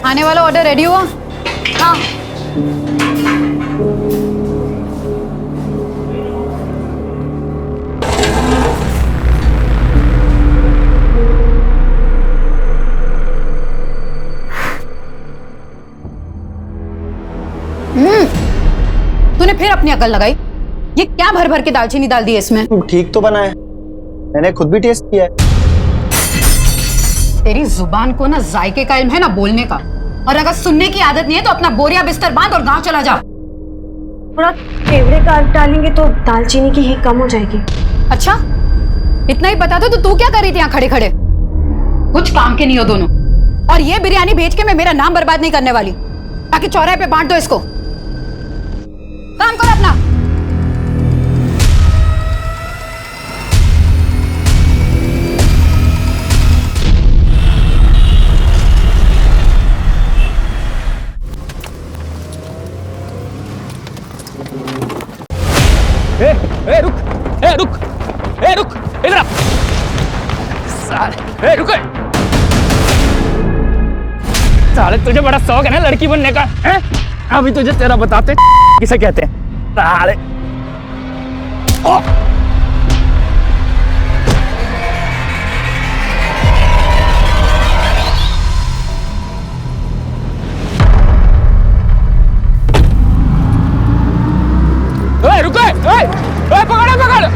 आने वाला order ready हुआ? हाँ। तूने फिर अपनी अकल लगाई। ये क्या भर भर के दालचीनी डाल दी है इसमें? ठीक तो बना है, मैंने खुद भी टेस्ट किया है। तेरी जुबान को ना जायके का इल्म है ना बोलने का, और अगर सुनने की आदत नहीं है तो अपना बोरिया बिस्तर बांध और गांव चला जा। थोड़ा केवड़े का डालेंगे तो दालचीनी की हींग कम हो जाएगी। अच्छा, इतना ही पता था तो तू क्या कर रही थी यहाँ खड़े खड़े? कुछ काम के नहीं हो दोनों। और ये बिरयानी भेज के मैं मेरा नाम बर्बाद नहीं करने वाली, ताकि चौराहे पे बांट दो इसको। काम करो अपना। रुक इधर आ। साले रुक। साले तुझे बड़ा शौक है ना लड़की बनने का, हैं? अभी तुझे तेरा बताते किसे कहते हैं। साले रुको, पकड़ो पकड़ो।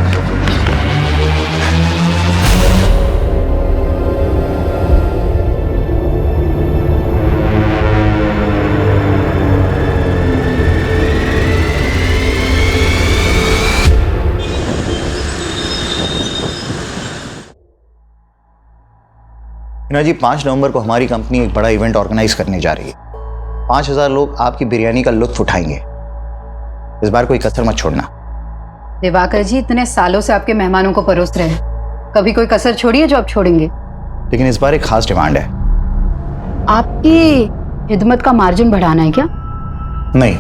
हिना जी, 5 नवंबर को हमारी कंपनी एक बड़ा इवेंट ऑर्गेनाइज करने जा रही है। 5000 लोग आपकी बिरयानी का लुत्फ उठाएंगे। इस बार कोई कसर मत छोड़ना। दिवाकर जी इतने सालों से आपके मेहमानों को परोस रहे हैं, कभी कोई कसर छोड़ी है जो आप छोड़ेंगे? लेकिन इस बार एक खास डिमांड है। आपकी खिदमत का मार्जिन बढ़ाना है क्या? नहीं,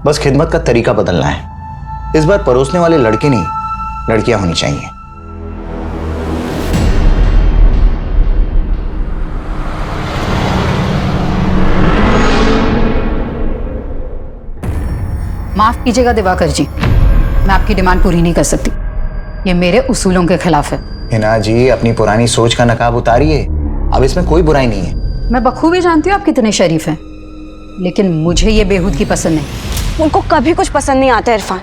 बस खिदमत का तरीका बदलना है। इस बार परोसने वाले लड़के नहीं, लड़कियां होनी चाहिए। माफ कीजिएगा दिवाकर जी, मैं आपकी डिमांड पूरी नहीं कर सकती। ये मेरे उसूलों के खिलाफ है। हिना जी, अपनी पुरानी सोच का नकाब उतारिए। अब इसमें कोई बुराई नहीं है। मैं बखूबी जानती हूँ आप कितने शरीफ हैं, लेकिन मुझे ये बेहूदगी पसंद नहीं। उनको कभी कुछ पसंद नहीं आता इरफान,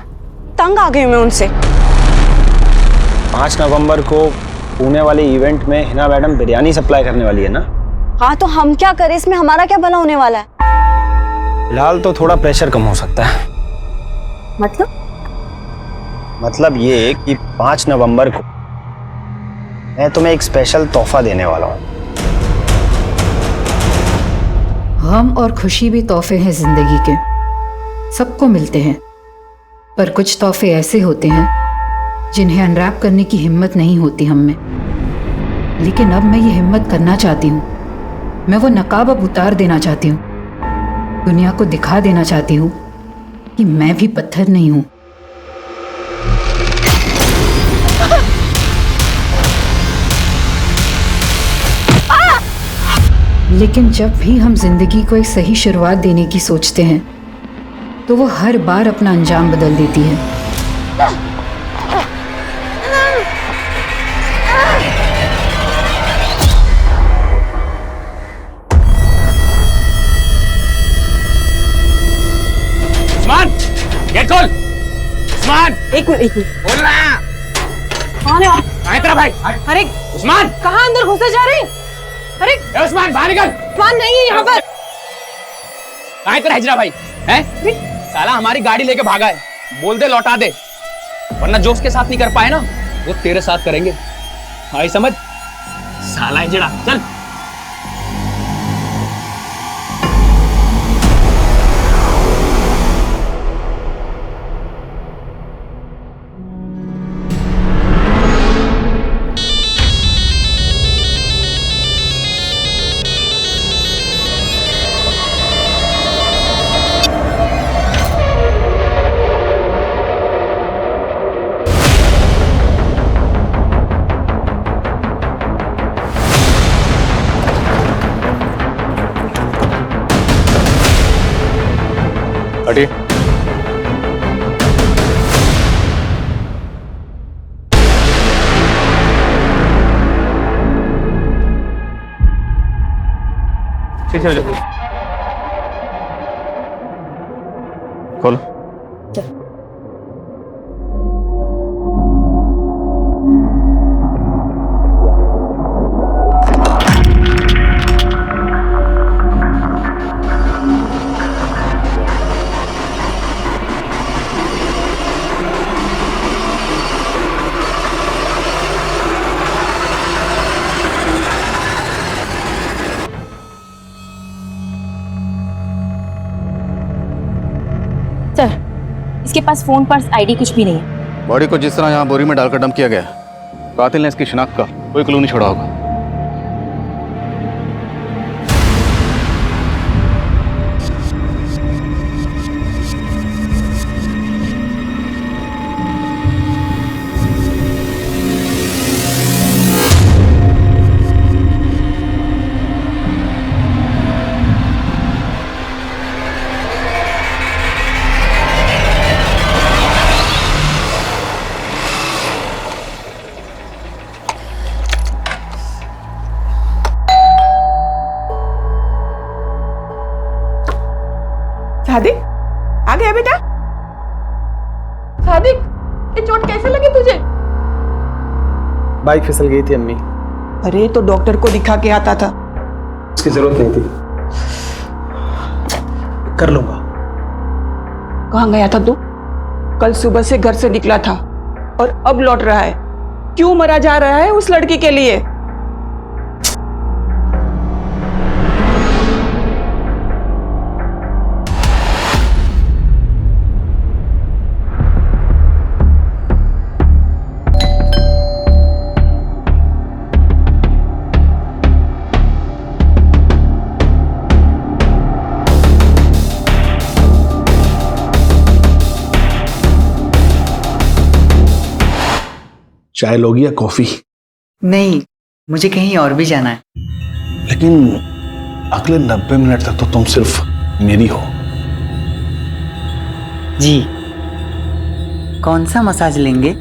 तंग आ गई हूँ मैं उनसे। 5 नवंबर को पुणे वाले इवेंट में हिना मैडम बिरयानी सप्लाई करने वाली है ना? हाँ, तो हम क्या करें, इसमें हमारा क्या भला होने वाला है? फिलहाल तो थोड़ा प्रेशर कम हो सकता है। मतलब ये कि 5 नवंबर को मैं तुम्हें एक स्पेशल तोहफा देने वाला हूँ। गम और खुशी भी तोहफे हैं जिंदगी के, सबको मिलते हैं। पर कुछ तोहफे ऐसे होते हैं जिन्हें अनरैप करने की हिम्मत नहीं होती हम में। लेकिन अब मैं ये हिम्मत करना चाहती हूँ। मैं वो नकाब अब उतार देना चाहती हूँ। दुनिया को दिखा देना चाहती हूँ कि मैं भी पत्थर नहीं हूँ। लेकिन जब भी हम जिंदगी को एक सही शुरुआत देने की सोचते हैं तो वो हर बार अपना अंजाम बदल देती है। उस्मान, गेट खोल। उस्मान, एक मिनट बोल रहा। कौन है? कहाँ तेरा भाई? अरे उस्मान, कहाँ अंदर घुसे जा रहे हैं? अरे ए उस्मान, बाहर निकल। उस्मान नहीं है यहाँ पर। कहाँ तेरा हिजरा भाई? हैं? साला हमारी गाड़ी लेके भागा है, बोल दे लौटा दे, वरना जो उसके साथ नहीं कर पाए ना वो तेरे साथ करेंगे। आई समझ? साला हिजड़ा, चल। हटिए। चलो खोलो। सर, इसके पास फोन पर्स आईडी कुछ भी नहीं है। बॉडी को जिस तरह यहाँ बोरी में डालकर डंप किया गया, कातिल ने इसकी शिनाख्त का कोई क्लू नहीं छोड़ा होगा। सादिक, आ गया बेटा? सादिक, ये चोट कैसे लगी तुझे? बाइक फिसल गई थी अम्मी। अरे तो डॉक्टर को दिखा के आता था। उसकी जरूरत नहीं थी, कर लूंगा। कहाँ गया था तू? कल सुबह से घर से निकला था और अब लौट रहा है। क्यों मरा जा रहा है उस लड़की के लिए? चाय लोगी या कॉफी? नहीं, मुझे कहीं और भी जाना है। लेकिन अगले 90 मिनट तक तो तुम सिर्फ मेरी हो। जी, कौन सा मसाज लेंगे?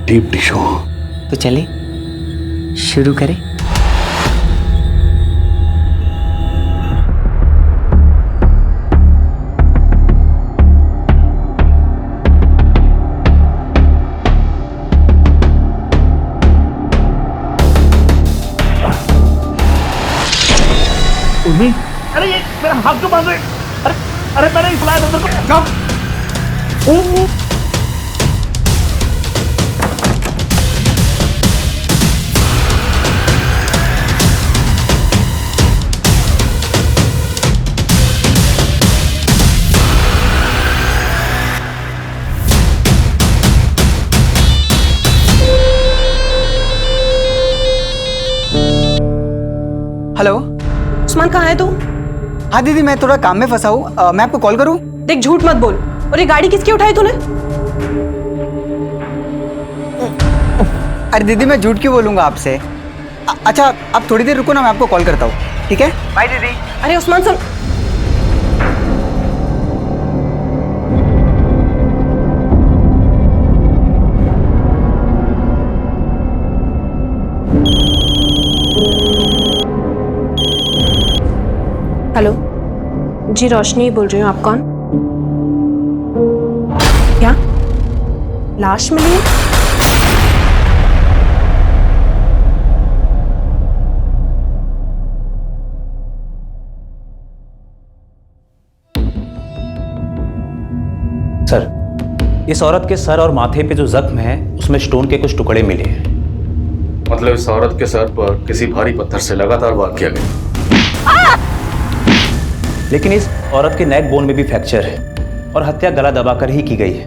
Deep tissue. तो चले शुरू करें। अरे ये मेरा हाथ क्यों बांध रहे? अरे मैंने ही बुलाया था तेरे को। जाओ। हेलो, उस्मान कहाँ है तू? हाँ दीदी, मैं थोड़ा काम में फंसा हूँ। मैं आपको कॉल करूँ? देख, झूठ मत बोल। और ये गाड़ी किसकी उठाई तूने? अरे दीदी, मैं झूठ क्यों बोलूँगा आपसे? अच्छा, आप थोड़ी देर रुको ना, मैं आपको कॉल करता हूँ, ठीक है? बाय दीदी। अरे उस्मान सुन। हेलो जी, रोशनी बोल रही हूँ। आप कौन? क्या लाश मिली है? सर, इस औरत के सर और माथे पे जो जख्म है उसमें स्टोन के कुछ टुकड़े मिले हैं। मतलब इस औरत के सर पर किसी भारी पत्थर से लगातार वार किया गया। लेकिन इस औरत के नेक बोन में भी फ्रैक्चर है और हत्या गला दबाकर ही की गई है।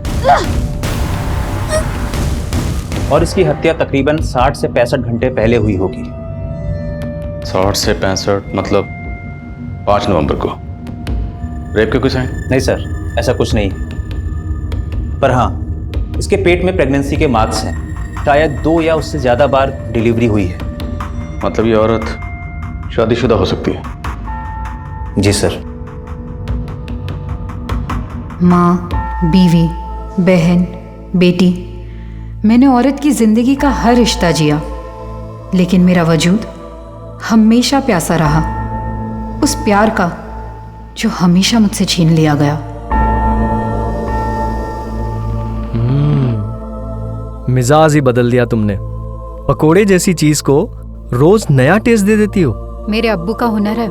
और इसकी हत्या तकरीबन 60 से 65 घंटे पहले हुई होगी। 60 से 65 मतलब 5 नवंबर को। रेप के कोई साइन? नहीं सर, ऐसा कुछ नहीं। पर हाँ, इसके पेट में प्रेगनेंसी के मार्क्स हैं। शायद 2 या उससे ज़्यादा बार डिलीवरी हुई है। मतलब ये औरत शादीशुदा हो सकती है? जी सर। माँ, बीवी, बहन, बेटी, मैंने औरत की जिंदगी का हर रिश्ता जिया, लेकिन मेरा वजूद हमेशा प्यासा रहा, उस प्यार का जो हमेशा मुझसे छीन लिया गया। मिजाज ही बदल दिया तुमने। पकोड़े जैसी चीज को रोज नया टेस्ट दे देती हो। मेरे अब्बू का हुनर है,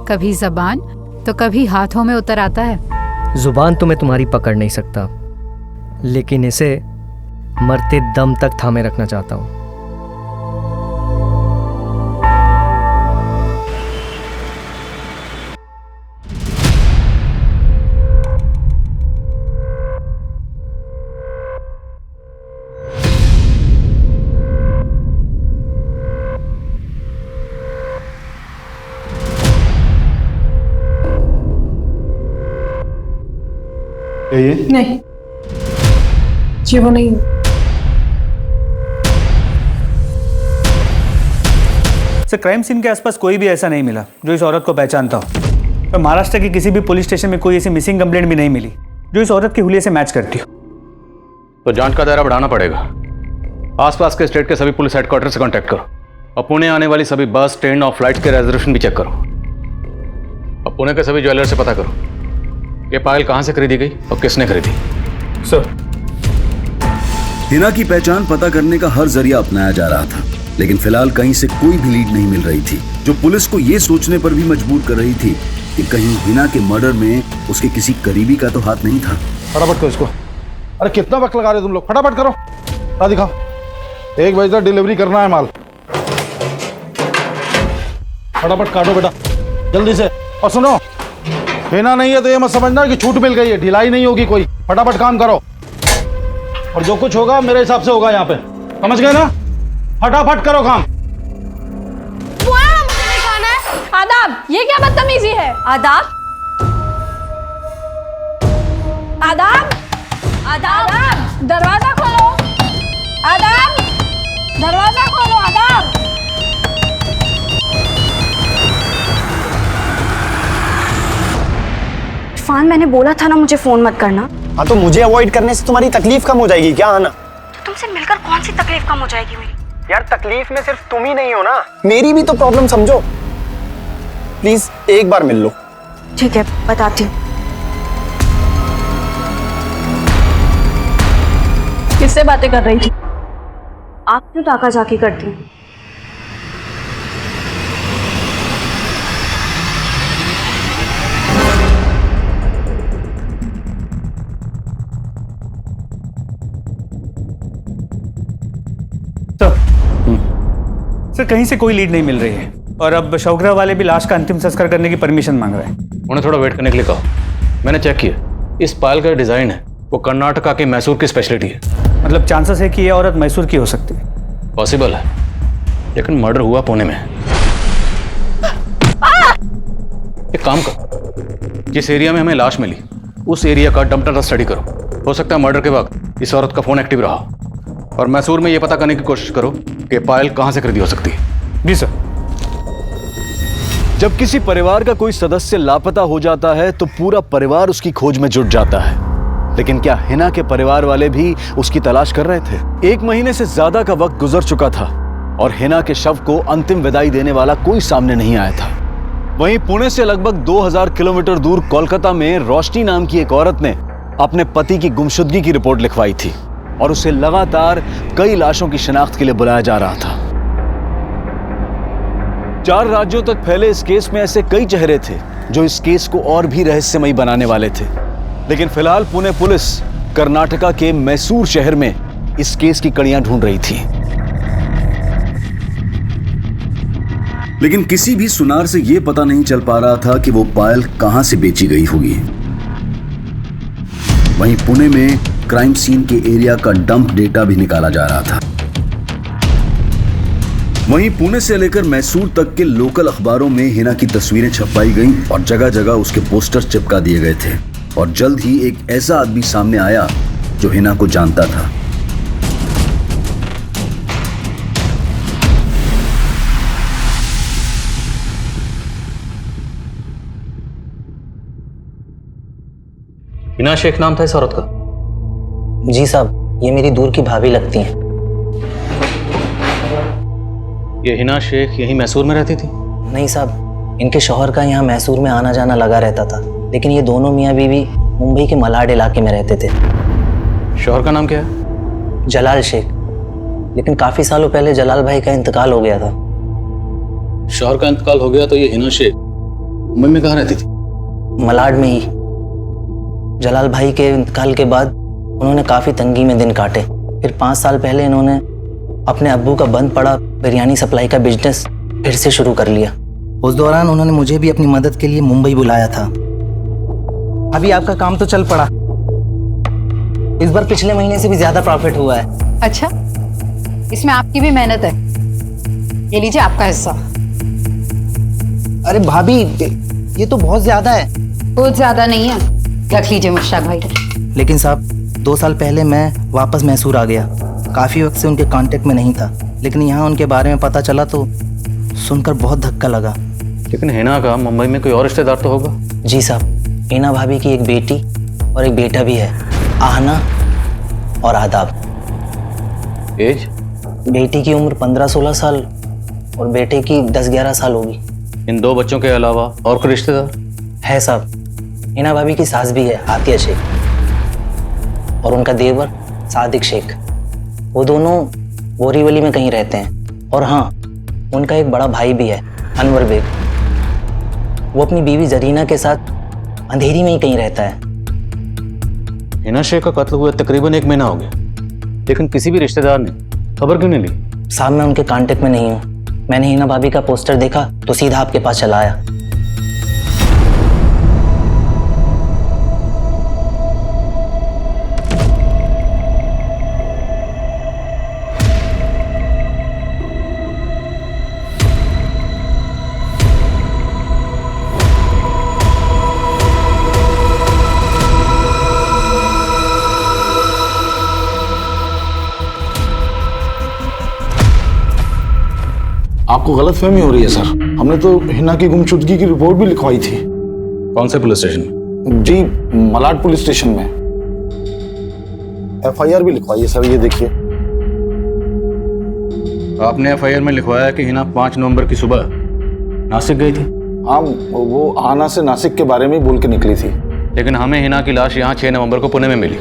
कभी जबान तो कभी हाथों में उतर आता है। जुबान तो मैं तुम्हारी पकड़ नहीं सकता, लेकिन इसे मरते दम तक थामे रखना चाहता हूं। ये नहीं, जी वो नहीं। सर, क्राइम सीन के आसपास कोई भी ऐसा नहीं मिला जो इस औरत को पहचानता हो। तो महाराष्ट्र के किसी भी पुलिस स्टेशन में कोई ऐसी मिसिंग कंप्लेंट भी नहीं मिली जो इस औरत के हुलिये से मैच करती हो। तो जांच का दायरा बढ़ाना पड़ेगा। आसपास के स्टेट के सभी पुलिस हेडक्वार्टर से कांटेक्ट करो और पुणे आने वाली सभी बस, ट्रेन और फ्लाइट्स के रिजर्वेशन भी चेक करो। और पुणे के सभी ज्वेलर से पता करो ये पायल कहां से खरीदी गई और किसने खरीदी। सर, हिना की पहचान पता करने का हर जरिया अपनाया जा रहा था, लेकिन फिलहाल कहीं से कोई भी लीड नहीं मिल रही थी, जो पुलिस को यह सोचने पर भी मजबूर कर रही थी कि कहीं हिना के मर्डर में उसके किसी करीबी का तो हाथ नहीं था। फटाफट करो इसको। अरे कितना वक्त लगा रहे तुम लोग, फटाफट करो। दिखाओ, 1 बजे तक डिलीवरी करना है माल। फटाफट काटो बेटा, जल्दी से। और सुनो, हिना नहीं है तो ये मत समझना कि छूट मिल गई है, ढिलाई नहीं होगी कोई। फटाफट काम करो और जो कुछ होगा मेरे हिसाब से होगा यहाँ पे, समझ गए ना? फटाफट करो काम। आदाब, ये क्या बदतमीजी है? आदाब, आदाब, आदाब, दरवाजा खोलो। आदाब, दरवाजा खोलो। आदाब। इरफान, मैंने बोला था ना मुझे फोन मत करना। हाँ, तो मुझे अवॉइड करने से तुम्हारी तकलीफ कम हो जाएगी क्या आना? तो तुमसे मिलकर कौन सी तकलीफ कम हो जाएगी मेरी? यार, तकलीफ में सिर्फ तुम ही नहीं हो ना, मेरी भी तो प्रॉब्लम समझो। प्लीज एक बार मिल लो। ठीक है, बताती हूँ। किससे बातें कर रही थी? आप क्यों ताका झाकी करती हैं? सर, कहीं से कोई लीड नहीं मिल रही है और अब शौकरा वाले भी लाश का अंतिम संस्कार करने की परमिशन मांग रहे हैं। उन्हें थोड़ा वेट करने के लिए कहो। मैंने चेक किया, इस पायल का डिजाइन है वो कर्नाटका के मैसूर की स्पेशलिटी है। मतलब चांसेस है कि ये औरत मैसूर की हो सकती है? पॉसिबल है, लेकिन मर्डर हुआ पुणे में। एक काम करो, जिस एरिया में हमें लाश मिली उस एरिया का डंप डाटा स्टडी करो। हो सकता है मर्डर के वक्त इस औरत का फोन एक्टिव रहा, और मैसूर में यह पता करने की कोशिश करो कि पायल कहां से खरीदी हो सकती है। जी सर। जब किसी परिवार का कोई सदस्य लापता हो जाता है तो पूरा परिवार उसकी खोज में जुट जाता है, लेकिन क्या हिना के परिवार वाले भी उसकी तलाश कर रहे थे? 1 महीने से ज्यादा का वक्त गुजर चुका था और हिना के शव को अंतिम विदाई देने वाला कोई सामने नहीं आया था। वहीं पुणे से लगभग 2000 किलोमीटर दूर कोलकाता में रोशनी नाम की एक औरत ने अपने पति की गुमशुदगी की रिपोर्ट लिखवाई थी और उसे लगातार कई लाशों की शिनाख्त के लिए बुलाया जा रहा था। 4 राज्यों तक फैले इस केस में ऐसे कई चेहरे थे जो इस केस को और भी रहस्यमयी बनाने वाले थे, लेकिन फिलहाल पुणे पुलिस कर्नाटका के मैसूर शहर में इस केस की कड़ियां ढूंढ रही थी। लेकिन किसी भी सुनार से यह पता नहीं चल पा रहा था कि वो पायल कहां से बेची गई होगी। वहीं पुणे में क्राइम सीन के एरिया का डंप डेटा भी निकाला जा रहा था। वहीं पुणे से लेकर मैसूर तक के लोकल अखबारों में हिना की तस्वीरें छपवाई गईं और जगह जगह उसके पोस्टर चिपका दिए गए थे, और जल्द ही एक ऐसा आदमी सामने आया जो हिना को जानता था। हिना हिना शेख नाम था इस औरत का? जी साहब, ये मेरी दूर की भाभी लगती हैं। ये हिना शेख यहीं मैसूर में रहती थी? नहीं साहब, इनके शौहर का यहाँ मैसूर में आना जाना लगा रहता था, लेकिन ये दोनों मियाँ बीवी मुंबई के मलाड इलाके में रहते थे। शौहर का नाम क्या है? जलाल शेख, लेकिन काफ़ी सालों पहले जलाल भाई का इंतकाल हो गया था। शौहर का इंतकाल हो गया तो ये हिना शेख मुंबई में कहाँ रहती थी? मलाड में ही। जलाल भाई के इंतकाल के बाद उन्होंने काफ़ी तंगी में दिन काटे। फिर 5 साल पहले इन्होंने अपने अब्बू का बंद पड़ा बिरयानी सप्लाई का बिजनेस फिर से शुरू कर लिया। उस दौरान उन्होंने मुझे भी अपनी मदद के लिए मुंबई बुलाया था। अभी आपका काम तो चल पड़ा, इस बार पिछले महीने से भी ज़्यादा प्रॉफिट हुआ है। अच्छा, इसमें आपकी भी मेहनत है। ये लीजिए आपका हिस्सा। अरे भाभी, ये तो बहुत ज़्यादा है। बहुत ज़्यादा नहीं है, रख लीजिए मुश्ताक भाई। लेकिन साहब, 2 साल पहले मैं वापस मैसूर आ गया। काफ़ी वक्त से उनके कांटेक्ट में नहीं था, लेकिन यहाँ उनके बारे में पता चला तो सुनकर बहुत धक्का लगा। लेकिन हिना का मुंबई में कोई और रिश्तेदार तो होगा? जी साहब, हिना भाभी की एक बेटी और एक बेटा भी है, आहना और आदाब। एज? बेटी की उम्र 15-16 साल और बेटे की 10-11 साल होगी। इन 2 बच्चों के अलावा और कोई रिश्तेदार है साहब? हिना भाभी की सास भी है, आतिया शेख, और उनका देवर सादिक शेख। वो दोनों बोरीवली में कहीं रहते हैं। और हाँ, उनका एक बड़ा भाई भी है, अनवर बेग। वो अपनी बीवी जरीना के साथ अंधेरी में ही कहीं रहता है। हिना शेख का कत्ल हुए तकरीबन 1 महीना हो गया, लेकिन किसी भी रिश्तेदार ने खबर क्यों नहीं ली? साहब, मैं उनके कांटेक्ट में नहीं हूँ। मैंने हिना भाभी का पोस्टर देखा तो सीधा आपके पास चला आया। आपको गलतफहमी हो रही है सर। हमने तो हिना की गुमशुदगी की रिपोर्ट भी लिखवाई थी। कौन से पुलिस स्टेशन में? जी, मलाड पुलिस स्टेशन में। FIR भी लिखवाई है सर, ये देखिए। आपने FIR में लिखवाया कि हिना 5 नवंबर की सुबह नासिक गई थी? हाँ, वो आना से नासिक के बारे में ही बोल के निकली थी। लेकिन हमें हिना की लाश यहाँ 6 नवंबर को पुणे में मिली।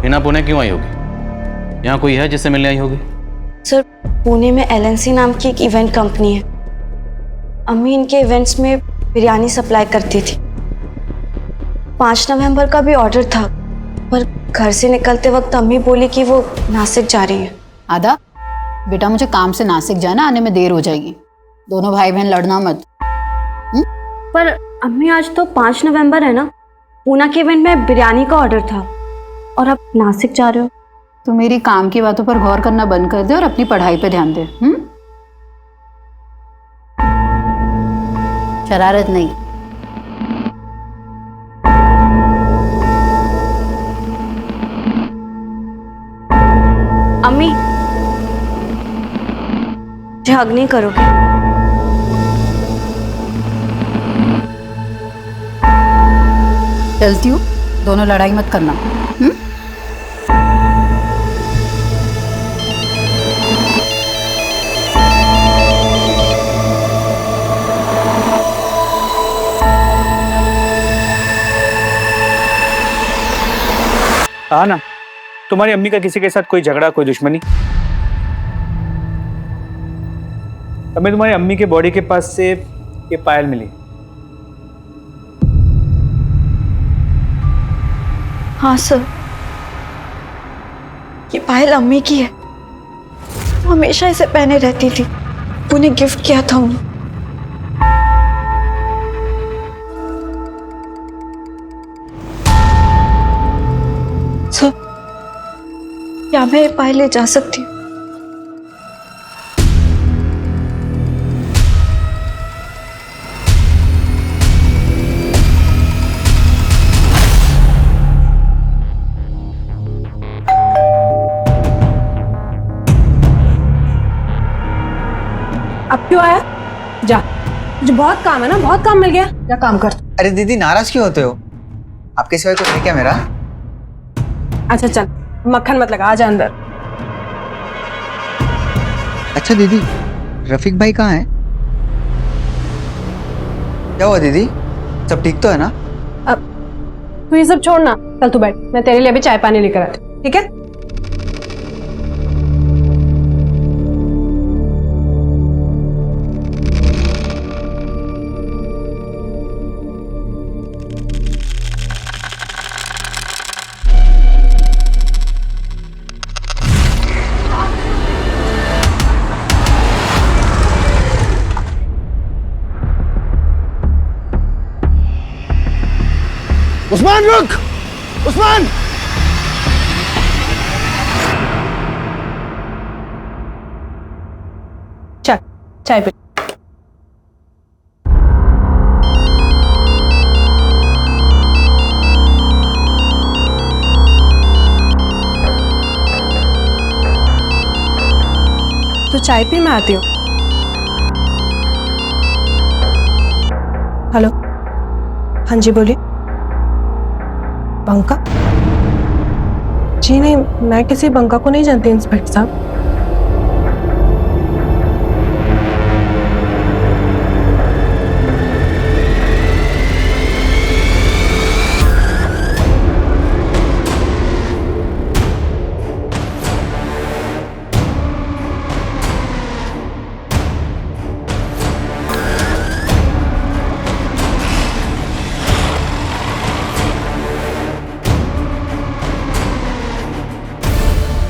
हिना पुणे क्यों आई होगी? यहाँ कोई है जिससे मिलने आई होगी? सर, पुणे में LNC नाम की एक इवेंट कंपनी है। अम्मी इनके इवेंट्स में बिरयानी सप्लाई करती थी। 5 नवंबर का भी ऑर्डर था, पर घर से निकलते वक्त अम्मी बोली कि वो नासिक जा रही है। आदा, बेटा मुझे काम से नासिक जाना, आने में देर हो जाएगी। दोनों भाई बहन लड़ना मत। पर अम्मी, आज तो 5 नवंबर है ना। पूना के इवेंट में बिरयानी का ऑर्डर था और अब नासिक जा रहे हो। तो मेरी काम की बातों पर गौर करना बंद कर दे और अपनी पढ़ाई पे ध्यान दे। शरारत नहीं। अम्मी, हग नहीं करोगे? चलती हूँ, दोनों लड़ाई मत करना। हाँ ना, तुम्हारी अम्मी का किसी के साथ कोई झगड़ा, कोई दुश्मनी? हमें तुम्हारी अम्मी के बॉडी के पास से ये पायल मिली। हाँ सर, ये पायल अम्मी की है। वो हमेशा इसे पहने रहती थी। उन्हें गिफ्ट किया था उन्हें। सर, क्या मैं ये पायल ले जा सकती हूँ? अब क्यों आया? जा, मुझे बहुत काम है ना, बहुत काम मिल गया, क्या काम कर। अरे दीदी नाराज क्यों होते हो? आपके सिवाय कुछ है क्या मेरा? अच्छा चल मक्खन मत लगा, आजा अंदर। अच्छा दीदी, रफीक भाई कहाँ है? क्या हुआ दीदी, सब ठीक तो है ना? अब तू ये सब छोड़ ना, चल तू बैठ, मैं तेरे लिए अभी चाय पानी लेकर आती हूँ, ठीक है? उस्मान रुक! उस्मान! चल चाय पी। तो चाय पी, मैं आती हूँ। हेलो, हाँ जी बोलिए। बंका? जी नहीं, मैं किसी बंका को नहीं जानती इंस्पेक्टर साहब।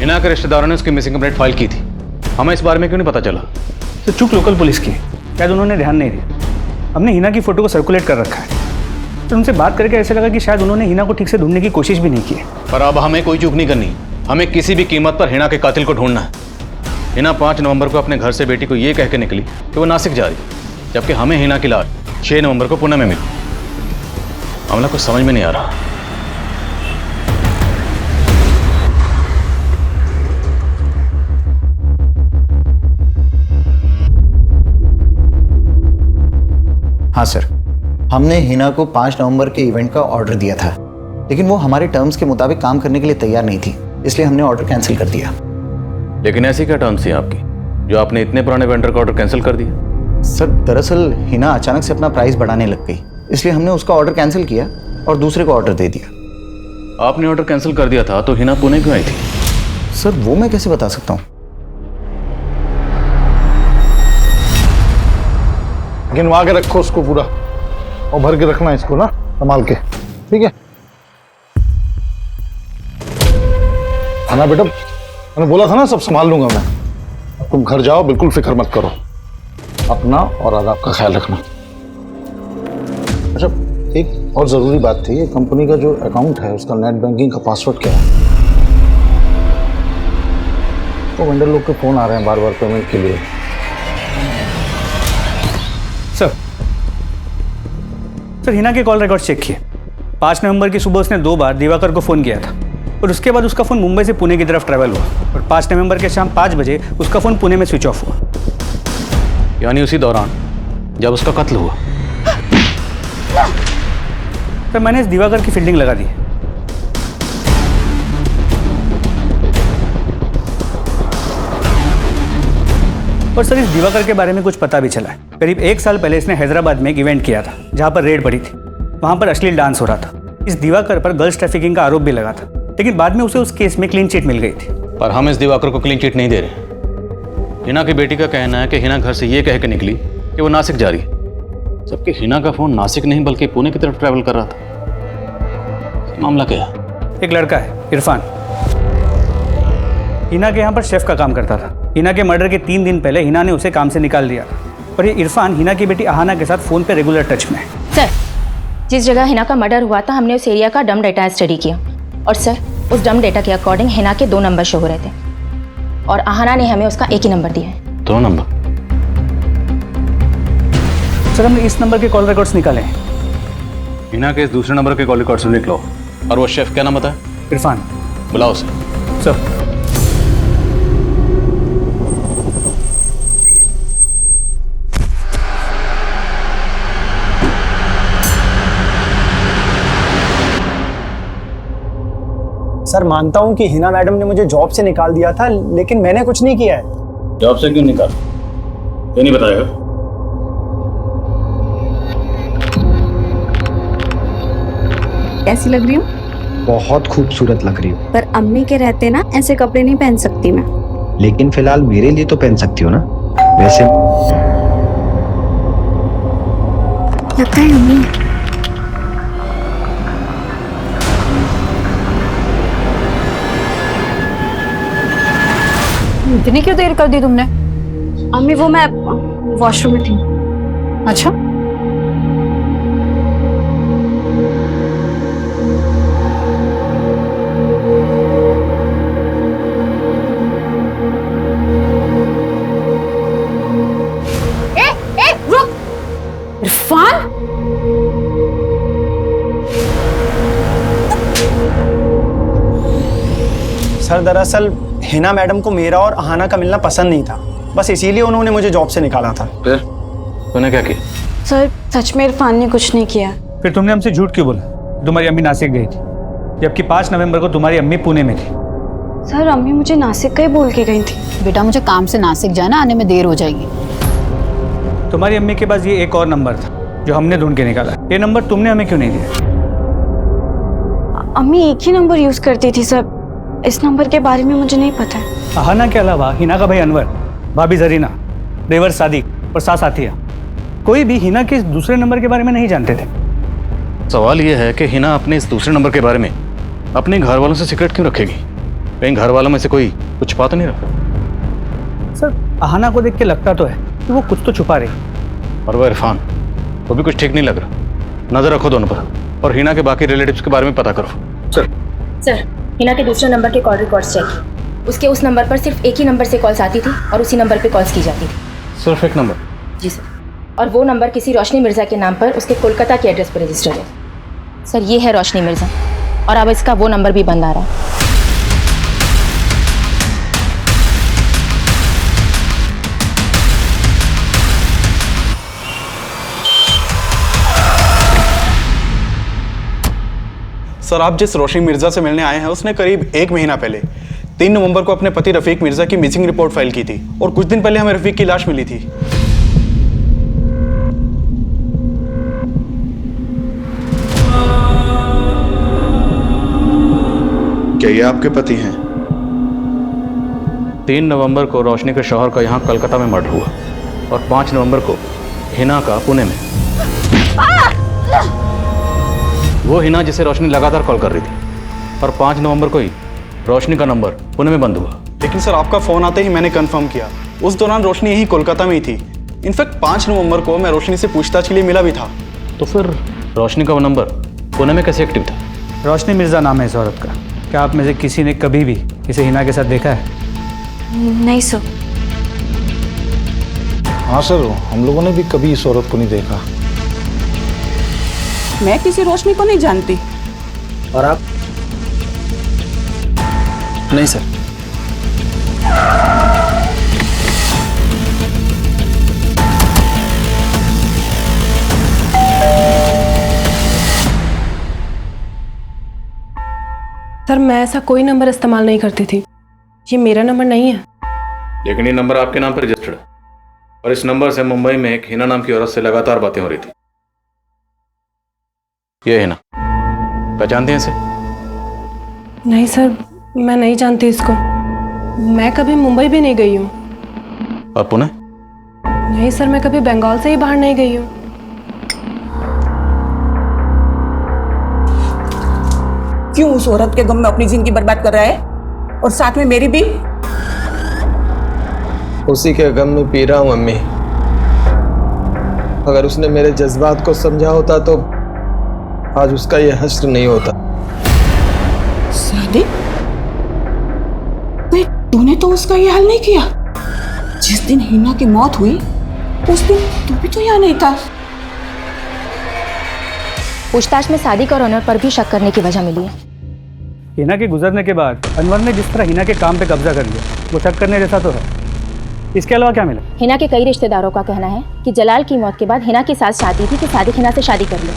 हिना के रिश्तेदारों ने उसकी मिसिंग कंप्लेंट फाइल की थी, हमें इस बारे में क्यों नहीं पता चला? तो चूक लोकल पुलिस की, शायद उन्होंने ध्यान नहीं दिया। हमने हिना की फोटो को सर्कुलेट कर रखा है, तो उनसे बात करके ऐसा लगा कि शायद उन्होंने हिना को ठीक से ढूंढने की कोशिश भी नहीं की है। पर अब हमें कोई चूक नहीं करनी, हमें किसी भी कीमत पर हिना के कातिल को ढूंढना है। हिना 5 नवंबर को अपने घर से बेटी को ये कह के निकली कि वो नासिक जा रही, जबकि हमें हिना की लाश 6 नवंबर को पुणे में मिली। मामला कुछ समझ में नहीं आ रहा। हाँ सर, हमने हिना को 5 नवंबर के इवेंट का ऑर्डर दिया था, लेकिन वो हमारे टर्म्स के मुताबिक काम करने के लिए तैयार नहीं थी, इसलिए हमने ऑर्डर कैंसिल कर दिया। लेकिन ऐसी क्या टर्म्स थी आपकी जो आपने इतने पुराने वेंडर का ऑर्डर कैंसिल कर दिया? सर दरअसल हिना अचानक से अपना प्राइस बढ़ाने लग गई, इसलिए हमने उसका ऑर्डर कैंसिल किया और दूसरे को ऑर्डर दे दिया। आपने ऑर्डर कैंसिल कर दिया था तो हिना पुणे क्यों आई थी? सर वो मैं कैसे बता सकता हूँ। गिनवा के रखो उसको पूरा और भर के रखना इसको ना, संभाल के, ठीक है? ना बेटा, मैंने बोला था ना सब संभाल लूंगा मैं। अब तुम घर जाओ, बिल्कुल फिक्र मत करो, अपना और आदाब का ख्याल रखना। अच्छा, एक और जरूरी बात थी, ये कंपनी का जो अकाउंट है उसका नेट बैंकिंग का पासवर्ड क्या है? तो वेंडर लोग के फोन आ रहे हैं बार बार पेमेंट के लिए। सर हिना के कॉल रिकॉर्ड चेक किए। 5 नवंबर की सुबह उसने 2 बार दिवाकर को फ़ोन किया था और उसके बाद उसका फ़ोन मुंबई से पुणे की तरफ ट्रैवल हुआ और 5 नवंबर के शाम 5 बजे उसका फ़ोन पुणे में स्विच ऑफ हुआ। यानी उसी दौरान जब उसका कत्ल हुआ। सर मैंने इस दिवाकर की फील्डिंग लगा दी। और सर इस दिवाकर के बारे में कुछ पता भी चला है। करीब 1 साल पहले इसने हैदराबाद में एक इवेंट किया था जहां पर रेड पड़ी थी। वहां पर अश्लील डांस हो रहा था। इस दिवाकर पर गर्ल्स ट्रैफिकिंग का आरोप भी लगा था, लेकिन बाद में उसे उस केस में क्लीन चिट मिल गई थी। पर हम इस दिवाकर को क्लीन चिट नहीं दे रहे। हिना की बेटी का कहना है कि हिना घर से ये कह के निकली कि वो नासिक जा रही है, जबकि हिना का फोन नासिक नहीं बल्कि पुणे की तरफ ट्रैवल कर रहा था। मामला क्या है? एक लड़का है इरफान, हिना के यहाँ पर शेफ का काम करता था। हिना के मर्डर के 3 दिन पहले हिना ने उसे काम से निकाल दिया और ये इरफान हिना की बेटी अहाना के साथ फ़ोन पे रेगुलर टच में है। सर, जिस जगह हिना का मर्डर हुआ था हमने उस एरिया का डम डेटा स्टडी किया और सर उस डम डेटा के अकॉर्डिंग हिना के 2 नंबर शो हो रहे थे और अहाना ने हमें उसका एक ही नंबर दिया है। 2 नंबर? सर हमने इस नंबर के कॉल रिकॉर्ड्स निकाले हैं। हिना के इस दूसरे नंबर के कॉल रिकॉर्ड्स लिख लो। और वो शेफ क्या नाम बताया? इरफान। बुलाओ उसे। सर सर मानता हूँ कि हिना मैडम ने मुझे जॉब से निकाल दिया था, लेकिन मैंने कुछ नहीं किया है। जॉब से क्यों निकाल, ये नहीं बताएगा? कैसी लग रही हूँ? बहुत खूबसूरत लग रही हो। पर अम्मी के रहते ना ऐसे कपड़े नहीं पहन सकती मैं। लेकिन फिलहाल मेरे लिए तो पहन सकती हो ना। वैसे लगता है अम्मी। इतनी क्यों देर कर दी तुमने? अम्मी वो मैं वॉशरूम में थी। अच्छा, इरफान, सर दरअसल हिना मैडम को मेरा और अहाना का मिलना पसंद नहीं था, बस इसीलिए उन्होंने मुझे जॉब से निकाला था। फिर तूने क्या किया? सर सच में इरफान ने कुछ नहीं किया। फिर तुमने हमसे झूठ क्यों बोला? तुम्हारी अम्मी नासिक गई थी, जबकि 5 नवंबर को तुम्हारी अम्मी पुणे में थी। सर अम्मी मुझे नासिक का ही बोल के गई थी। बेटा मुझे काम से नासिक जाना, आने में देर हो जाएगी। तुम्हारी अम्मी के पास ये एक और नंबर था जो हमने ढूंढ के निकाला। ये नंबर तुमने हमें क्यों नहीं दिया? अम्मी एक ही नंबर यूज करती थी सर, इस नंबर के बारे में मुझे नहीं पता है। अहाना के अलावा हिना का भाई अनवर, भाभी जरीना, देवर सादिक और सास आतिया, कोई भी हिना के इस दूसरे नंबर के बारे में नहीं जानते थे। सवाल यह है कि हिना अपने इस दूसरे नंबर के बारे में अपने घर वालों से सीक्रेट क्यों रखेगी? कहीं घर वालों में से कोई कुछ छुपा तो नहीं रहा? सर अहाना को देख के लगता तो है कि वो कुछ तो छुपा रही, और वो इरफान, वो भी कुछ ठीक नहीं लग रहा। नजर रखो दोनों पर, और हिना के बाकी रिलेटिव्स के बारे में पता करो। सर हिना के दूसरे नंबर के कॉल रिकॉर्ड्स चेक किए। उसके उस नंबर पर सिर्फ एक ही नंबर से कॉल्स आती थी और उसी नंबर पे कॉल्स की जाती थी। सिर्फ एक नंबर? जी सर, और वो नंबर किसी रोशनी मिर्ज़ा के नाम पर उसके कोलकाता के एड्रेस पर रजिस्टर्ड है। सर ये है रोशनी मिर्ज़ा, और अब इसका वो नंबर भी बंद आ रहा है। सर आप जिस रोशनी मिर्ज़ा से मिलने आए हैं उसने करीब 1 महीना पहले 3 नवंबर को अपने पति रफीक मिर्ज़ा की मिसिंग रिपोर्ट फाइल की थी, और कुछ दिन पहले हमें रफीक की लाश मिली थी। क्या ये आपके पति हैं? 3 नवंबर को रोशनी के शौहर का यहाँ कलकत्ता में मर्डर हुआ, और 5 नवंबर को हिना का पुणे में। वो हिना जिसे रोशनी लगातार कॉल कर रही थी, और 5 नवंबर को ही रोशनी का नंबर पुणे में बंद हुआ। लेकिन सर आपका फ़ोन आते ही मैंने कंफर्म किया, उस दौरान रोशनी यही कोलकाता में ही थी। इनफैक्ट 5 नवंबर को मैं रोशनी से पूछताछ के लिए मिला भी था। तो फिर रोशनी का वो नंबर पुणे में कैसे एक्टिव था? रोशनी मिर्ज़ा नाम है इस औरत का। क्या आप में से किसी ने कभी भी इसे हिना के साथ देखा है? नहीं सर। हाँ सर, हम लोगों ने भी कभी इस औरत को नहीं देखा। मैं किसी रोशनी को नहीं जानती। और आप? नहीं सर। सर मैं ऐसा कोई नंबर इस्तेमाल नहीं करती थी, ये मेरा नंबर नहीं है। लेकिन ये नंबर आपके नाम पर रजिस्टर्ड है, और इस नंबर से मुंबई में एक हिना नाम की औरत से लगातार बातें हो रही थी। ये हिना, पहचानते हैं इसे? नहीं सर, मैं नहीं जानती इसको। मैं कभी मुंबई भी नहीं गई हूँ। और पुणे? नहीं सर, मैं कभी बंगाल से ही बाहर नहीं गई हूँ। क्यों उस औरत के गम में अपनी जिंदगी बर्बाद कर रहा है, और साथ में मेरी भी? उसी के गम में पी रहा हूं अम्मी। अगर उसने मेरे जज्बात को समझा होता तो आज उसका यह हश्र नहीं होता। सादिक, तूने तो उसका ये हाल नहीं किया। जिस दिन हिना की मौत हुई उस दिन तू भी तो यहाँ नहीं था। पूछताछ में सादिक और अनवर पर भी शक करने की वजह मिली है। हिना के गुजरने के बाद अनवर ने जिस तरह हिना के काम पे कब्जा कर लिया, वो शक करने जैसा तो है। इसके अलावा क्या मिला? हिना के कई रिश्तेदारों का कहना है कि जलाल की मौत के बाद हिना की सास चाहती थी कि सादिक हिना से शादी कर ले,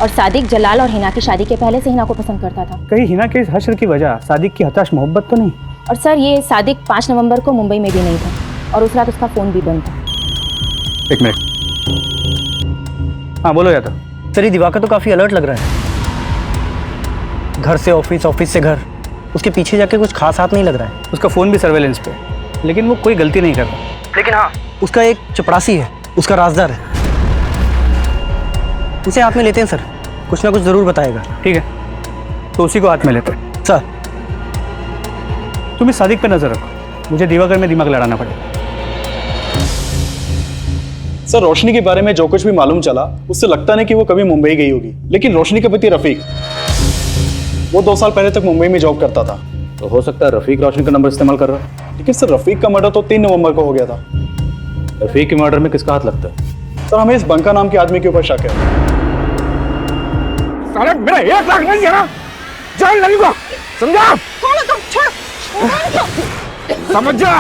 और सादिक जलाल और हिना की शादी के पहले से हिना को पसंद करता था। कहीं हिना के इस हश्र की वजह सादिक की हताश मोहब्बत तो नहीं? और सर ये सादिक 5 नवंबर को मुंबई में भी नहीं था और उस रात उसका फ़ोन भी बंद था। एक मिनट। हाँ बोलो यादव। सर ये दिवाकर तो काफ़ी अलर्ट लग रहा है। घर से ऑफिस, ऑफिस से घर, उसके पीछे जाके कुछ खास हाथ नहीं लग रहा है। उसका फ़ोन भी सर्वेलेंस पे, लेकिन वो कोई गलती नहीं कर रहा। लेकिन हाँ, उसका एक चपरासी है, उसका राजदार है। उसे हाथ में लेते हैं सर, कुछ ना कुछ ज़रूर बताएगा। ठीक है, तो उसी को हाथ में लेते हैं। सर तुम इस सादिक पे नजर रखो, मुझे दिवाकर में दिमाग लड़ाना पड़ेगा। सर रोशनी के बारे में जो कुछ भी मालूम चला उससे लगता नहीं कि वो कभी मुंबई गई होगी, लेकिन रोशनी के पति रफीक वो 2 साल पहले तक मुंबई में जॉब करता था। तो हो सकता है रफीक रोशनी का नंबर इस्तेमाल कर रहा है। लेकिन सर रफीक का मर्डर तो 3 नवंबर को हो गया था। रफीक के मर्डर में किसका हाथ लगता है? सर हमें इस बंका नाम के आदमी के ऊपर शक है। साले मेरा 1 लाख नहीं दिया ना, जान लगेगा, समझा? समझ जा,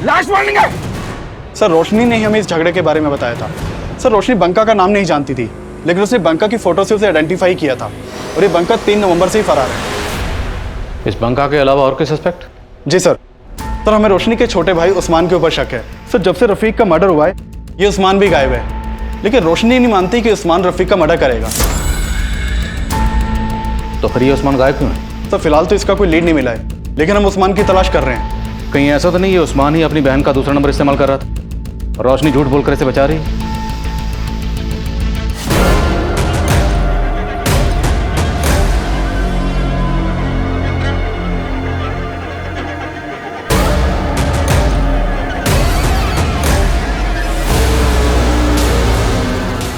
लाश मारेंगे। सर रोशनी ने हमें इस झगड़े के बारे में बताया था। सर रोशनी बंका का नाम नहीं जानती थी, लेकिन उसने बंका की फोटो से उसे आइडेंटिफाई किया था और ये बंका 3 नवंबर से ही फरार है। इस बंका के अलावा और कोई सस्पेक्ट? जी सर हमें रोशनी के छोटे भाई उस्मान के ऊपर शक है। सर जब से रफीक का मर्डर हुआ है ये उस्मान भी गायब है, लेकिन रोशनी नहीं मानती कि उस्मान रफीक का मर्डर करेगा। तो फिर ये उस्मान गायब क्यों है? सर फिलहाल तो इसका कोई लीड नहीं मिला है, लेकिन हम उस्मान की तलाश कर रहे हैं। कहीं ऐसा तो नहीं है उस्मान ही अपनी बहन का दूसरा नंबर इस्तेमाल कर रहा था और रोशनी झूठ बोलकर इसे बचा रही है?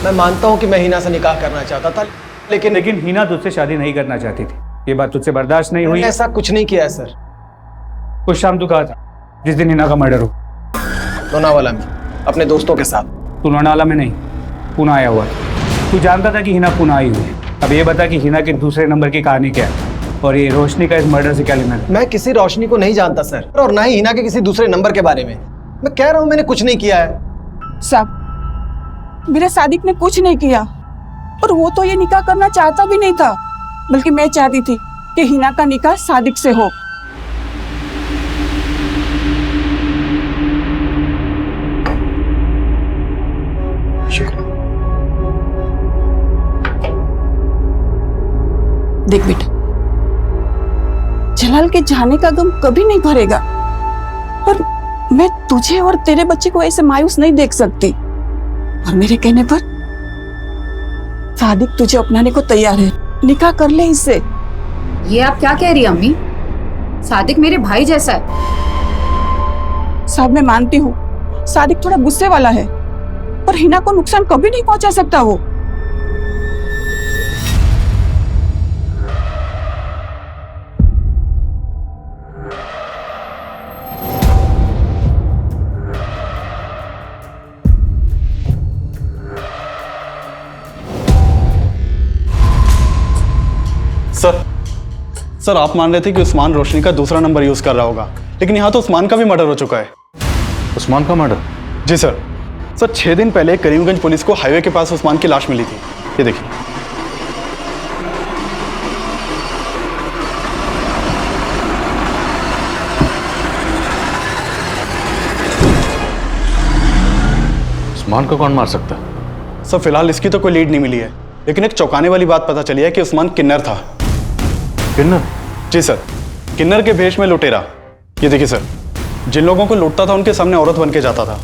मैं मानता हूँ कि मैं हिना से निकाह करना चाहता था, लेकिन हिना तुझसे शादी नहीं करना चाहती थी। ये बात तुझसे बर्दाश्त नहीं हुई। ऐसा कुछ नहीं किया है सर। उस शाम तू कहा था जिस दिन हिना का मर्डर हो? लोनावाला में अपने दोस्तों के साथ। तू लोनावाला में नहीं, पुणे आया हुआ था। तू जानता था कि हिना पुणे आई हुई है। अब ये बता कि हिना के दूसरे नंबर की कहानी क्या है और ये रोशनी का इस मर्डर से क्या लेना है? मैं किसी रोशनी को नहीं जानता सर, और ना ही हिना के किसी दूसरे नंबर के बारे में। मैं कह रहा हूँ मैंने कुछ नहीं किया है। साहब मेरे सादिक ने कुछ नहीं किया, और वो तो ये निकाह करना चाहता भी नहीं था, बल्कि मैं चाहती थी कि हिना का निकाह सादिक से हो। देख बेटा, जलाल के जाने का गम कभी नहीं भरेगा, पर मैं तुझे और तेरे बच्चे को ऐसे मायूस नहीं देख सकती। और मेरे कहने पर सादिक तुझे अपनाने को तैयार है, निकाह कर ले इससे। ये आप क्या कह रही हैं अम्मी? सादिक मेरे भाई जैसा है। साहब मैं मानती हूँ सादिक थोड़ा गुस्से वाला है, पर हिना को नुकसान कभी नहीं पहुंचा सकता वो। सर आप मान रहे थे कि उस्मान रोशनी का दूसरा नंबर यूज कर रहा होगा, लेकिन यहाँ तो उस्मान का भी मर्डर हो चुका है। उस्मान का मर्डर? जी सर 6 दिन पहले करीमगंज पुलिस को हाईवे के पास उस्मान की लाश मिली थी। ये देखिए। उस्मान को कौन मार सकता है? सर फिलहाल इसकी तो कोई लीड नहीं मिली है, लेकिन एक चौंकाने वाली बात पता चली है कि उस्मान किन्नर था। किन्नर? जी सर, किन्नर के भेष में लुटेरा। ये देखिए सर, जिन लोगों को लूटता था उनके सामने औरत बन के जाता था।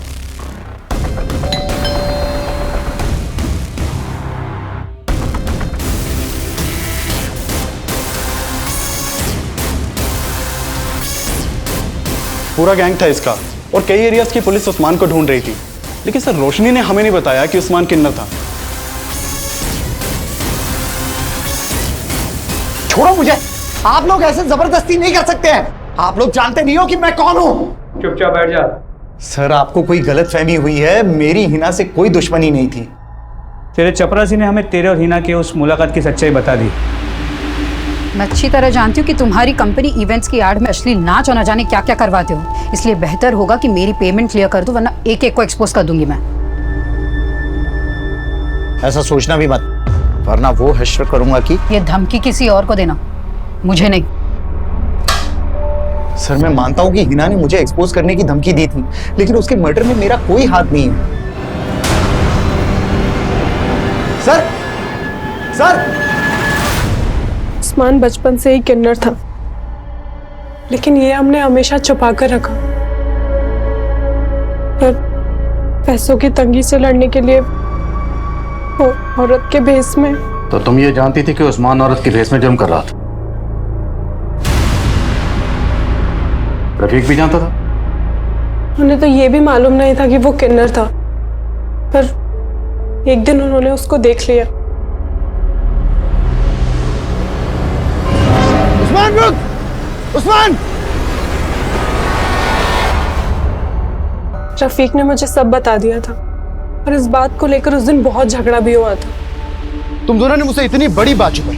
पूरा गैंग था इसका, और कई एरियाज की पुलिस उस्मान को ढूंढ रही थी, लेकिन सर रोशनी ने हमें नहीं बताया कि उस्मान किन्नर था। छोड़ो मुझे, आप लोग ऐसे जबरदस्ती नहीं कर सकते हैं। आप लोग जानते नहीं हो कि मैं कौन हूं। चुपचाप बैठ जा। सर आपको कोई गलतफहमी हुई है, मेरी हिना से कोई दुश्मनी नहीं थी। तेरे चपरासी ने हमें तेरे और हिना के उस मुलाकात की सच्चाई बता दी। मैं अच्छी तरह जानती हूँ कि तुम्हारी कंपनी इवेंट्स की आड़ में अश्लील नाच और न जाने क्या क्या करवाते हो, इसलिए बेहतर होगा कि मेरी पेमेंट क्लियर कर दो, वरना एक एक को एक्सपोज कर दूंगी मैं। ऐसा सोचना भी मत, वरना वो हश्र करूंगा कि ये धमकी किसी और को देना, मुझे नहीं। सर मैं मानता हूं कि हिना ने मुझे एक्सपोज करने की धमकी दी थी, लेकिन उसके मर्डर में मेरा कोई हाथ नहीं है। सर सर उस्मान बचपन से ही किन्नर था, लेकिन ये हमने हमेशा छुपा कर रखा। पर पैसों की तंगी से लड़ने के लिए वो औरत के भेस में। तो तुम ये जानती थी कि उस्मान औरत के भेस में जुर्म कर रहा था? रफीक भी जानता था? उन्हें तो ये भी मालूम नहीं था कि वो किन्नर था, पर एक दिन उन्होंने उसको देख लिया। उस्मान रुक! उस्मान! रफीक ने मुझे सब बता दिया था और इस बात को लेकर उस दिन बहुत झगड़ा भी हुआ था। तुम दोनों ने मुझसे इतनी बड़ी बात छुपाई।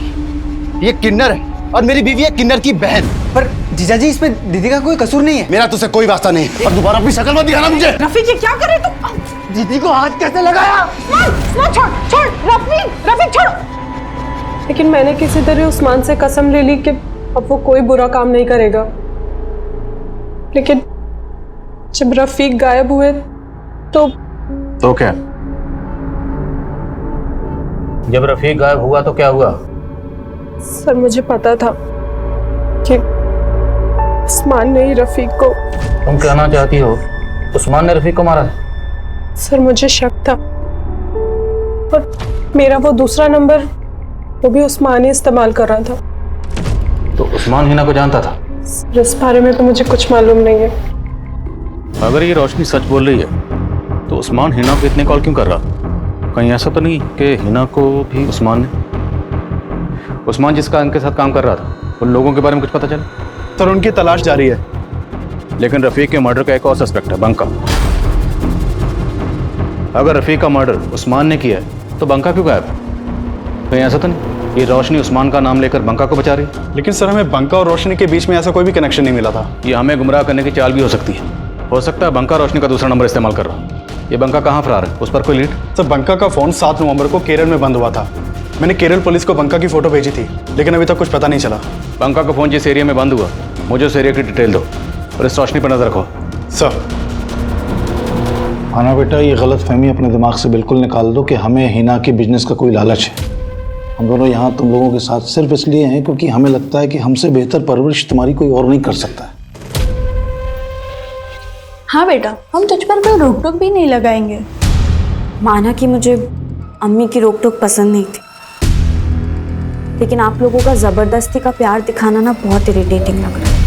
ये किन्नर है और मेरी बीवी है किन्नर की बहन। पर जीजाजी इसमें दीदी का कोई कसूर नहीं है। मेरा तुझसे कोई वास्ता नहीं है और दोबारा अपनी शक्ल मत दिखाना मुझे। रफीक जी क्या कर रहे तुम? दीदी को हाथ कैसे लगाया? छोड़ छोड़ रफीक छोड़। लेकिन मैंने किसी तरह उस्मान से कसम ले ली कि अब वो कोई बुरा काम नहीं करेगा। लेकिन जब रफीक गायब हुए तो क्या? जब रफीक गायब हुआ तो क्या हुआ? सर मुझे पता था कि उस्मान ने ही रफीक को। तुम कहना चाहती हो उस्मान ने रफीक को मारा? सर मुझे शक था, पर मेरा वो दूसरा नंबर वो भी उस्मान ही इस्तेमाल कर रहा था। तो उस्मान हिना को जानता था? सर इस बारे में तो मुझे कुछ मालूम नहीं है। अगर ये रोशनी सच बोल रही है तो उस्मान हिना को इतने कॉल क्यों कर रहा? कहीं ऐसा तो नहीं कि हिना को भी उस्मान जिसका इनके साथ काम कर रहा था उन लोगों के बारे में कुछ पता चला? सर उनकी तलाश जारी है। लेकिन रफीक के मर्डर का एक और सस्पेक्ट है, बंका। अगर रफीक का मर्डर उस्मान ने किया है तो बंका क्यों गायब? कहीं ऐसा तो नहीं ये रोशनी उस्मान का नाम लेकर बंका को बचा रही है? लेकिन सर हमें बंका और रोशनी के बीच में ऐसा कोई भी कनेक्शन नहीं मिला था। ये हमें गुमराह करने की चाल भी हो सकती है। हो सकता है बंका रोशनी का दूसरा नंबर इस्तेमाल कर रहा। ये बंका कहाँ फरार है, उस पर कोई लीड? सर बंका का फोन 7 नवंबर को केरल में बंद हुआ था। मैंने केरल पुलिस को बंका की फोटो भेजी थी, लेकिन अभी तक कुछ पता नहीं चला। बंका का फोन जिस एरिया में बंद हुआ मुझे उस एरिया की डिटेल दो और इस रोशनी पर नजर रखो। सर आना बेटा, ये गलत फहमी अपने दिमाग से बिल्कुल निकाल दो कि हमें हिना के बिजनेस का कोई लालच है। हम दोनों यहाँ तुम लोगों के साथ सिर्फ इसलिए हैं क्योंकि हमें लगता है कि हमसे बेहतर परवरिश तुम्हारी कोई और नहीं कर सकता है। हाँ बेटा, हम तुझ पर कोई रोक टोक भी नहीं लगाएंगे। माना कि मुझे अम्मी की रोक टोक पसंद नहीं थी, लेकिन आप लोगों का जबरदस्ती का प्यार दिखाना ना बहुत इरिटेटिंग लग रहा है।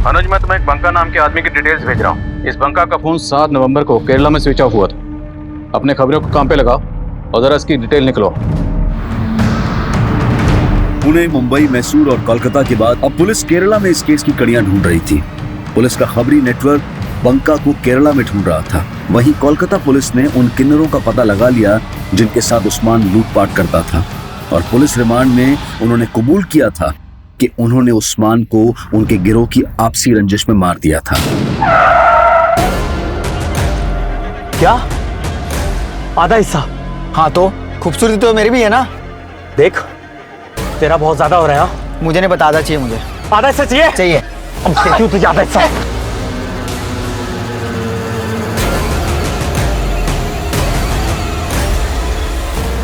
अनुज, मैं तुम्हें एक बंका नाम के आदमी की डिटेल्स भेज रहा हूँ। इस बंका का फोन 7 नवंबर को केरला में स्विच ऑफ हुआ था। अपने खबरों को काम पे लगाओ और जरा इसकी डिटेल निकलो। पुणे, मुंबई, मैसूर और कोलकाता के बाद अब पुलिस केरला में इस केस की कड़ियां ढूंढ रही थी। पुलिस का खबरी नेटवर्क बंका को केरला में ढूंढ रहा था। वहीं कोलकाता पुलिस ने उन किन्नरों का पता लगा लिया जिनके साथ उस्मान लूटपाट करता था, और पुलिस रिमांड में उन्होंने कबूल किया था कि उन्होंने उस्मान को उनके गिरोह की आपसी रंजिश में मार दिया था। क्या? आधा हिस्सा? हाँ तो खूबसूरती तो मेरी भी है ना। देख तेरा बहुत ज्यादा हो रहा है। मुझे नहीं पता, आधा चाहिए मुझे। आधा हिस्सा चाहिए? चाहिए। अब क्यों तुझे आधा हिस्सा?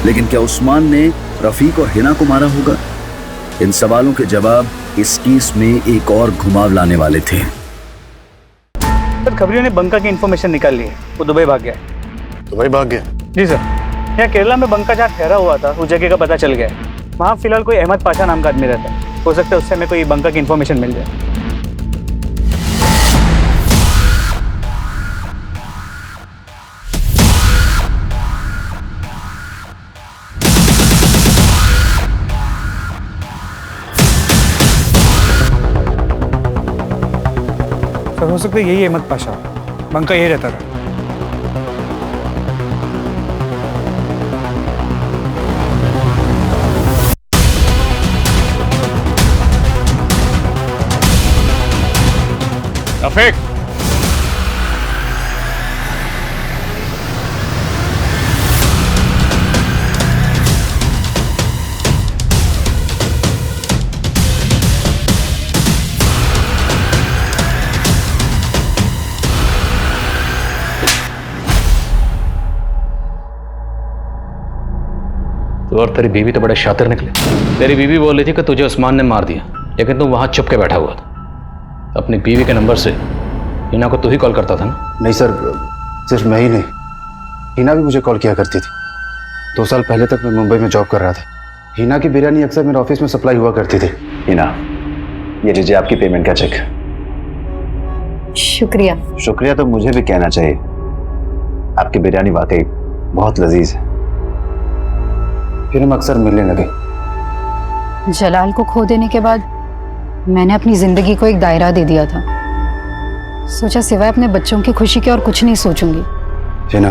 लेकिन क्या उस्मान ने रफीक और हिना को मारा होगा? इन सवालों के जवाब इस केस में एक और घुमाव लाने वाले थे। सर खबरियों ने बंका की इंफॉर्मेशन निकाल ली है, वो दुबई भाग गया है। दुबई भाग गया? जी सर, यहाँ केरला में बंका जहाँ ठहरा हुआ था उस जगह का पता चल गया है। वहाँ फिलहाल कोई अहमद पाशा नाम का आदमी रहता है, हो सकता है उससे हमें कोई बंका की इंफॉर्मेशन मिल जाए। सर हो सकता है यही अहमद पाशा, बंका यही रहता था। रफीक, तू और तेरी बीवी तो बड़े शातिर निकले। तेरी बीवी बोल रही थी कि तुझे उस्मान ने मार दिया, लेकिन तू वहां चुप के बैठा हुआ था। अपनी बीवी के नंबर से हिना को तू ही कॉल करता था ना? नहीं सर, सिर्फ मैं ही नहीं, हिना भी मुझे कॉल किया करती थी। 2 साल पहले तक मैं मुंबई में जॉब कर रहा था। हिना की बिरयानी अक्सर मेरे ऑफिस में सप्लाई हुआ करती थी। हिना, ये लीजिए आपकी पेमेंट का चेक। शुक्रिया। शुक्रिया तो मुझे भी कहना चाहिए, आपकी बिरयानी वाकई बहुत लजीज है। फिर हम अक्सर मिलने लगे। जलाल को खो देने के बाद मैंने अपनी जिंदगी को एक दायरा दे दिया था। सोचा सिवाय अपने बच्चों की खुशी के और कुछ नहीं सोचूंगी। हिना,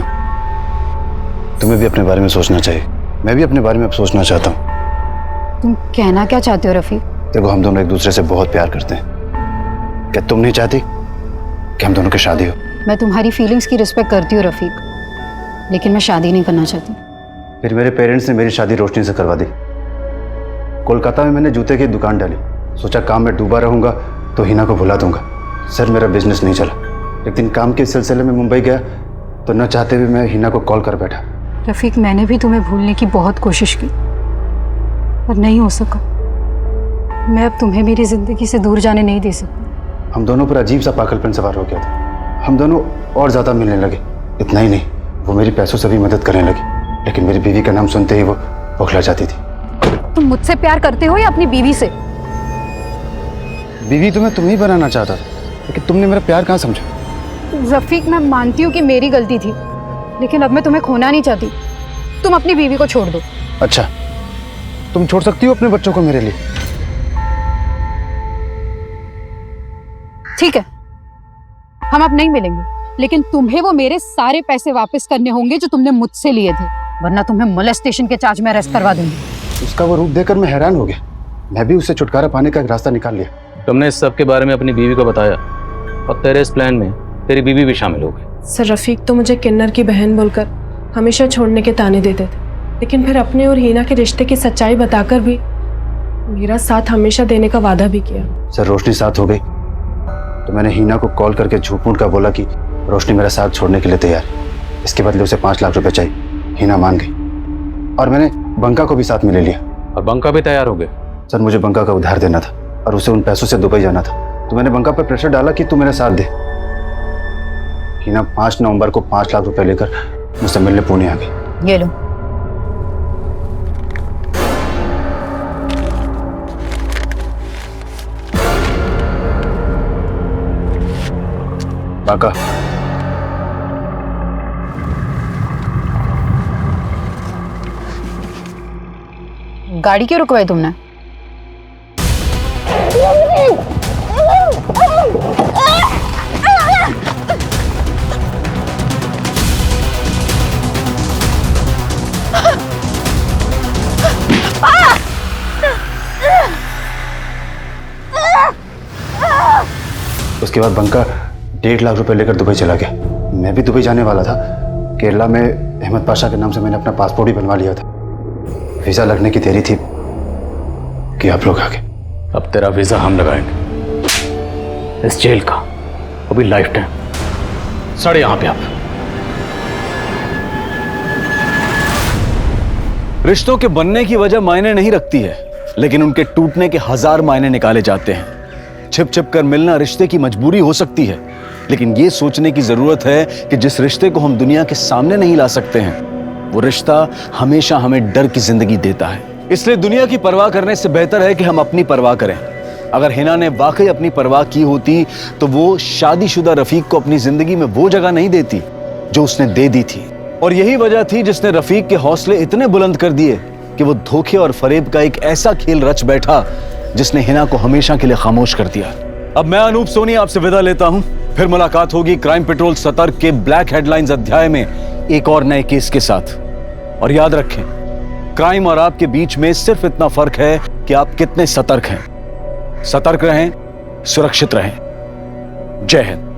तुम्हें भी अपने बारे में सोचना चाहिए। मैं भी अपने बारे में अब सोचना चाहता हूँ। तुम कहना क्या चाहते हो रफीक? देखो, हम दोनों एक दूसरे से बहुत प्यार करते हैं। क्या तुम नहीं चाहती कि हम दोनों की शादी हो? मैं तुम्हारी फीलिंग्स की रिस्पेक्ट करती हूँ रफीक, लेकिन मैं शादी नहीं करना चाहती। फिर मेरे पेरेंट्स ने मेरी शादी रोशनी से करवा दी। कोलकाता में मैंने जूते की दुकान डाली। सोचा काम में डूबा रहूंगा तो हिना को भुला दूंगा। सर, मेरा बिजनेस नहीं चला। एक दिन काम के सिलसिले में मुंबई गया तो न चाहते हुए मैं हिना को कॉल कर बैठा। रफीक, मैंने भी तुम्हें भूलने की बहुत कोशिश की, पर नहीं हो सका। मैं अब तुम्हें मेरी जिंदगी से दूर जाने नहीं दे सकती। हम दोनों पर अजीब सा पागलपन सवार हो गया था। हम दोनों और ज्यादा मिलने लगे। इतना ही नहीं, वो मेरी पैसों से भी मदद करने लगी, लेकिन मेरी बीवी का नाम सुनते ही वो बौखला जाती थी। तुम मुझसे प्यार करते हो या अपनी बीवी से? बीवी तो मैं तुम्हें बनाना चाहता था, लेकिन तुमने मेरा प्यार कहाँ समझा? रफीक, मैं मानती हूँ कि मेरी गलती थी, लेकिन अब मैं तुम्हें खोना नहीं चाहती। तुम अपनी बीवी को छोड़ दो। अच्छा, तुम छोड़ सकती हो अपने बच्चों को मेरे लिए? ठीक है, हम अब नहीं मिलेंगे, लेकिन तुम्हें वो मेरे सारे पैसे वापस करने होंगे जो तुमने मुझसे लिए थे, वरना तुम्हें मोलेस्टेशन के चार्ज में अरेस्ट करवा दूंगी। उसका वो रूप देखकर मैं हैरान हो गया। मैं भी उससे छुटकारा पाने का एक रास्ता निकाल लिया। तुमने इस सब के बारे में अपनी बीवी को बताया और तेरे इस प्लान में तेरी बीवी भी शामिल हो गई। सर, रफीक तो मुझे किन्नर की बहन बोलकर हमेशा छोड़ने के ताने देते थे, लेकिन फिर अपने और हिना के रिश्ते की सच्चाई बताकर भी मेरा साथ हमेशा देने का वादा भी किया। सर, रोशनी साथ हो गई तो मैंने हिना को कॉल करके झूठ का बोला कि रोशनी मेरा साथ छोड़ने के लिए तैयार। इसके बदले उसे 5 लाख रुपए चाहिए। हिना मान गई और मैंने बंका को भी साथ में ले लिया। और बंका भी तैयार हो गए? सर, मुझे बंका का उधार देना था और उसे उन पैसों से दुबई जाना था, तो मैंने बंका पर प्रेशर डाला कि तू मेरा साथ दे। हिना 5 नवंबर को 5 लाख रुपए लेकर मुझसे मिलने पुणे आ गई। ये लो। बाका, गाड़ी क्यों रुकवाई तुमने? उसके बाद बंका 1.5 लाख रुपए लेकर दुबई चला गया। मैं भी दुबई जाने वाला था। केरला में अहमद पाशा के नाम से मैंने अपना पासपोर्ट ही बनवा लिया था। वीजा लगने की देरी थी कि आप लोग आ गए। अब तेरा वीजा हम लगाएंगे, इस जेल का, वो भी लाइफ टाइम। सड़े यहां पे आप। रिश्तों के बनने की वजह मायने नहीं रखती है, लेकिन उनके टूटने के 1000 मायने निकाले जाते हैं। छिप छिप कर मिलना रिश्ते की मजबूरी हो सकती है, लेकिन यह सोचने की जरूरत है कि जिस रिश्ते को हम दुनिया के सामने नहीं ला सकते हैं, वो रिश्ता हमेशा हमें डर की जिंदगी देता है। इसलिए दुनिया की परवाह करने से बेहतर है कि हम अपनी परवाह करें। अगर हिना ने वाकई अपनी परवाह की होती तो वो शादीशुदा रफीक को अपनी जिंदगी में वो जगह नहीं देती जो उसने दे दी थी। और यही वजह थी जिसने रफीक के हौसले इतने बुलंद कर दिए कि वो धोखे और फरेब का एक ऐसा खेल रच बैठा जिसने हिना को हमेशा के लिए खामोश कर दिया। अब मैं अनूप सोनी आपसे विदा लेता हूं। फिर मुलाकात होगी क्राइम पेट्रोल सतर्क के ब्लैक हेडलाइंस अध्याय में एक और नए केस के साथ। और याद रखें, क्राइम और आपके बीच में सिर्फ इतना फर्क है कि आप कितने सतर्क हैं। सतर्क रहें, सुरक्षित रहें। जय हिंद।